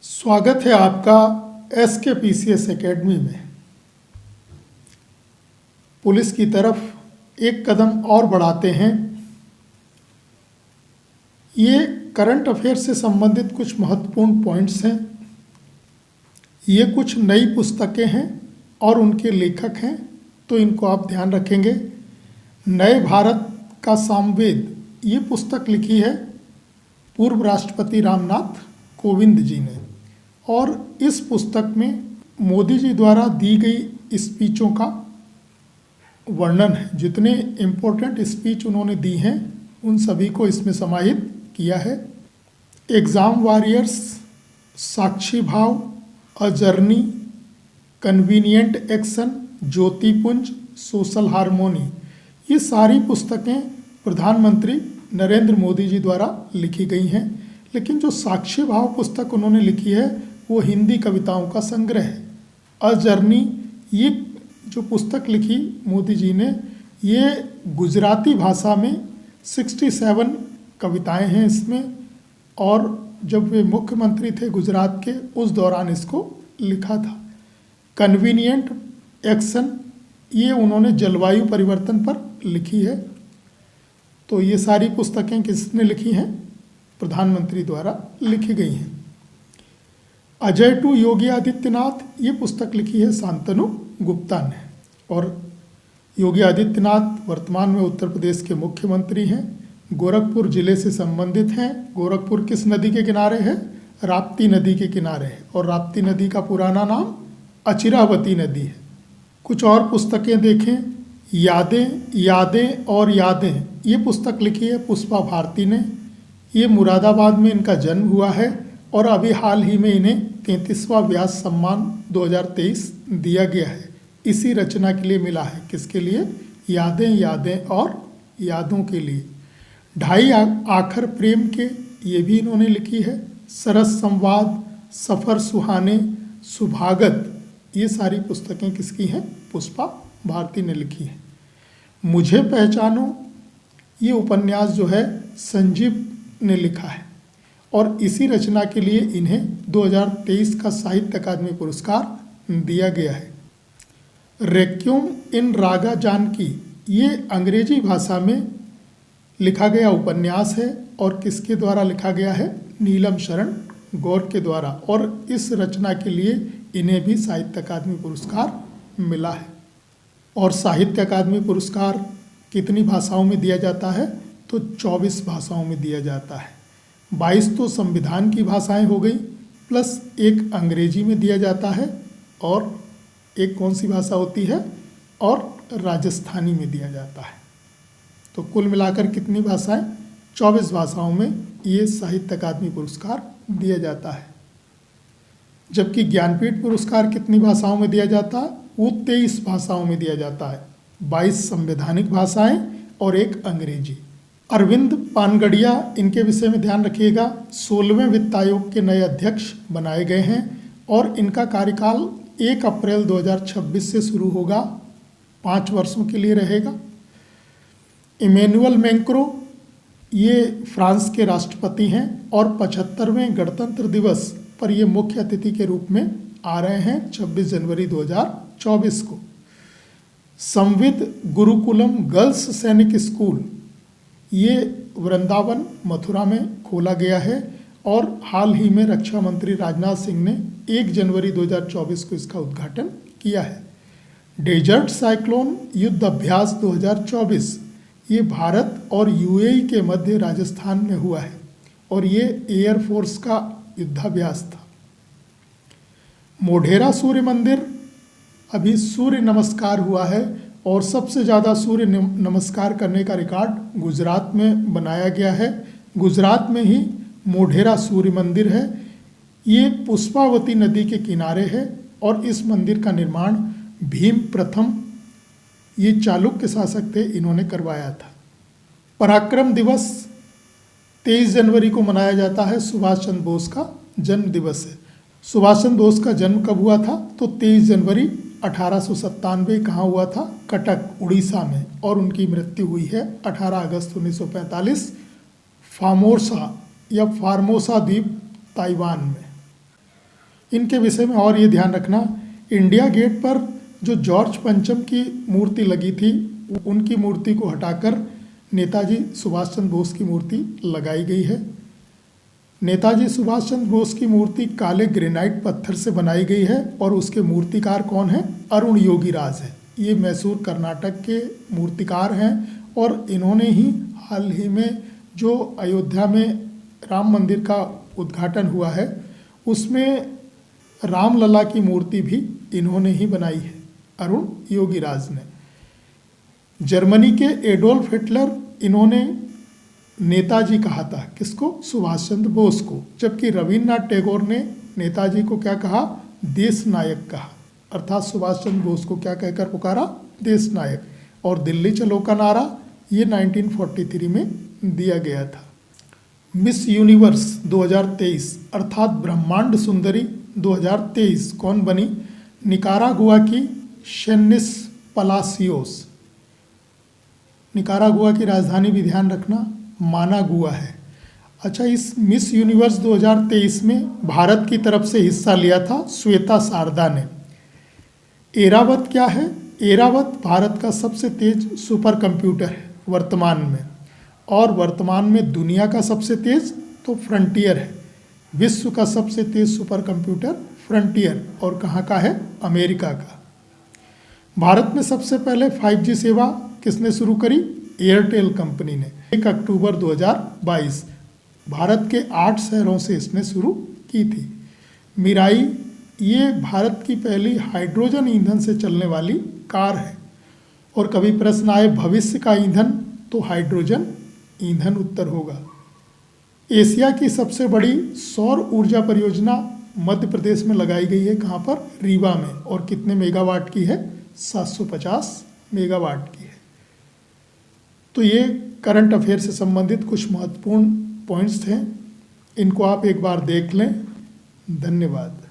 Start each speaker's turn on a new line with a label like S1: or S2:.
S1: स्वागत है आपका SKPCS एकेडमी में। पुलिस की तरफ एक कदम और बढ़ाते हैं। ये करंट अफेयर से संबंधित कुछ महत्वपूर्ण पॉइंट्स हैं। ये कुछ नई पुस्तकें हैं और उनके लेखक हैं, तो इनको आप ध्यान रखेंगे। नए भारत का सामवेद, ये पुस्तक लिखी है पूर्व राष्ट्रपति रामनाथ कोविंद जी ने, और इस पुस्तक में मोदी जी द्वारा दी गई स्पीचों का वर्णन है। जितने इम्पोर्टेंट स्पीच उन्होंने दी हैं उन सभी को इसमें समाहित किया है। Exam Warriors, Sakshi Bhav, A Journey, Convenient Action, Jyotipunj, Social Harmony, ये सारी पुस्तकें प्रधानमंत्री नरेंद्र मोदी जी द्वारा लिखी गई हैं। लेकिन जो साक्षी भाव पुस्तक उन्होंने लिखी है वो हिंदी कविताओं का संग्रह है। अ जर्नी, ये जो पुस्तक लिखी मोदी जी ने, ये गुजराती भाषा में 67 कविताएं हैं इसमें, और जब वे मुख्यमंत्री थे गुजरात के उस दौरान इसको लिखा था। कन्वीनियंट एक्शन, ये उन्होंने जलवायु परिवर्तन पर लिखी है। तो ये सारी पुस्तकें किसने लिखी हैं? प्रधानमंत्री द्वारा लिखी गई हैं। अजय टू योगी आदित्यनाथ, ये पुस्तक लिखी है शांतनु गुप्ता ने, और योगी आदित्यनाथ वर्तमान में उत्तर प्रदेश के मुख्यमंत्री हैं। गोरखपुर जिले से संबंधित हैं। गोरखपुर किस नदी के किनारे है? राप्ती नदी के किनारे है, और राप्ती नदी का पुराना नाम अचिरावती नदी है। कुछ और पुस्तकें देखें। यादें, यादें और यादें, ये पुस्तक लिखी है पुष्पा भारती ने। ये मुरादाबाद में इनका जन्म हुआ है, और अभी हाल ही में इन्हें 33वां व्यास सम्मान 2023 दिया गया है। इसी रचना के लिए मिला है। किसके लिए? यादें, यादें और यादों के लिए। ढाई आखर प्रेम के, ये भी इन्होंने लिखी है। सरस संवाद, सफ़र सुहाने, सुभागत, ये सारी पुस्तकें किसकी हैं? पुष्पा भारती ने लिखी है। मुझे पहचानो, ये उपन्यास जो है संजीव ने लिखा है, और इसी रचना के लिए इन्हें 2023 का साहित्य अकादमी पुरस्कार दिया गया है। रेक्यूम इन रागा जानकी, ये अंग्रेजी भाषा में लिखा गया उपन्यास है, और किसके द्वारा लिखा गया है? नीलम शरण गौर के द्वारा, और इस रचना के लिए इन्हें भी साहित्य अकादमी पुरस्कार मिला है। और साहित्य अकादमी पुरस्कार कितनी भाषाओं में दिया जाता है? तो 24 भाषाओं में दिया जाता है। 22 तो संविधान की भाषाएं हो गई, प्लस एक अंग्रेजी में दिया जाता है, और एक कौन सी भाषा होती है? और राजस्थानी में दिया जाता है। तो कुल मिलाकर कितनी भाषाएं? 24 भाषाओं में ये साहित्य अकादमी पुरस्कार दिया जाता है। जबकि ज्ञानपीठ पुरस्कार कितनी भाषाओं में दिया जाता है? वो 23 भाषाओं में दिया जाता है। 22 संवैधानिक भाषाएं और एक अंग्रेजी। अरविंद पानगड़िया, इनके विषय में ध्यान रखिएगा। 16वें वित्त आयोग के नए अध्यक्ष बनाए गए हैं, और इनका कार्यकाल 1 अप्रैल 2026 से शुरू होगा, 5 वर्षों के लिए रहेगा। इमैनुअल मैक्रों, ये फ्रांस के राष्ट्रपति हैं, और 75वें गणतंत्र दिवस पर ये मुख्य अतिथि के रूप में आ रहे हैं 26 जनवरी 2024 को। संविद गुरुकुलम गर्ल्स सैनिक स्कूल, ये वृंदावन मथुरा में खोला गया है, और हाल ही में रक्षा मंत्री राजनाथ सिंह ने 1 जनवरी 2024 को इसका उद्घाटन किया है। डेजर्ट साइक्लोन युद्ध अभ्यास 2024, ये भारत और यूएई के मध्य राजस्थान में हुआ है, और ये एयरफोर्स का युद्धाभ्यास था। मोढेरा सूर्य मंदिर, अभी सूर्य नमस्कार हुआ है, और सबसे ज़्यादा सूर्य नमस्कार करने का रिकॉर्ड गुजरात में बनाया गया है। गुजरात में ही मोढेरा सूर्य मंदिर है। ये पुष्पावती नदी के किनारे है, और इस मंदिर का निर्माण भीम प्रथम, ये चालुक्य शासक थे, इन्होंने करवाया था। पराक्रम दिवस 23 जनवरी को मनाया जाता है। सुभाष चंद्र बोस का जन्म दिवस है। सुभाष चंद्र बोस का जन्म कब हुआ था? तो 23 जनवरी 1897 कहाँ हुआ था? कटक, उड़ीसा में, और उनकी मृत्यु हुई है 18 अगस्त 1945 फार्मोसा द्वीप ताइवान में। इनके विषय में और ये ध्यान रखना, इंडिया गेट पर जो जॉर्ज पंचम की मूर्ति लगी थी उनकी मूर्ति को हटाकर नेताजी सुभाष चंद्र बोस की मूर्ति लगाई गई है। नेताजी सुभाष चंद्र बोस की मूर्ति काले ग्रेनाइट पत्थर से बनाई गई है और उसके मूर्तिकार कौन है? अरुण योगीराज है। ये मैसूर कर्नाटक के मूर्तिकार हैं और इन्होंने ही हाल ही में जो अयोध्या में राम मंदिर का उद्घाटन हुआ है उसमें रामलला की मूर्ति भी इन्होंने ही बनाई है, अरुण योगीराज ने। जर्मनी के एडोल्फ हिटलर, इन्होंने नेताजी कहा था, किसको? सुभाष चंद्र बोस को। जबकि रविन्द्रनाथ टैगोर ने नेताजी को क्या कहा? देश नायक कहा, अर्थात सुभाष चंद्र बोस को क्या कहकर पुकारा? देश नायक। और दिल्ली चलो का नारा ये 1943 में दिया गया था। मिस यूनिवर्स 2023 अर्थात ब्रह्मांड सुंदरी 2023 कौन बनी? निकारागुआ की शेनिस पलासियोस। निकारागुआ की राजधानी भी ध्यान रखना मानागुआ है। अच्छा, इस मिस यूनिवर्स 2023 में भारत की तरफ से हिस्सा लिया था श्वेता शारदा ने। एरावत क्या है? एरावत भारत का सबसे तेज सुपर कंप्यूटर है वर्तमान में, और वर्तमान में दुनिया का सबसे तेज तो फ्रंटियर है। विश्व का सबसे तेज सुपर कंप्यूटर फ्रंटियर, और कहाँ का है? अमेरिका का। भारत में सबसे पहले 5G सेवा किसने शुरू करी? एयरटेल कंपनी ने 1 अक्टूबर 2022 भारत के 8 शहरों से इसने शुरू की थी। मिराई ये भारत की पहली हाइड्रोजन ईंधन से चलने वाली कार है। और कभी प्रश्न आए भविष्य का ईंधन, तो हाइड्रोजन ईंधन उत्तर होगा। एशिया की सबसे बड़ी सौर ऊर्जा परियोजना मध्य प्रदेश में लगाई गई है। कहाँ पर? रीवा में। और कितने मेगावाट की है? 750 मेगावाट की है। तो ये करंट अफेयर से संबंधित कुछ महत्वपूर्ण पॉइंट्स थे, इनको आप एक बार देख लें। धन्यवाद।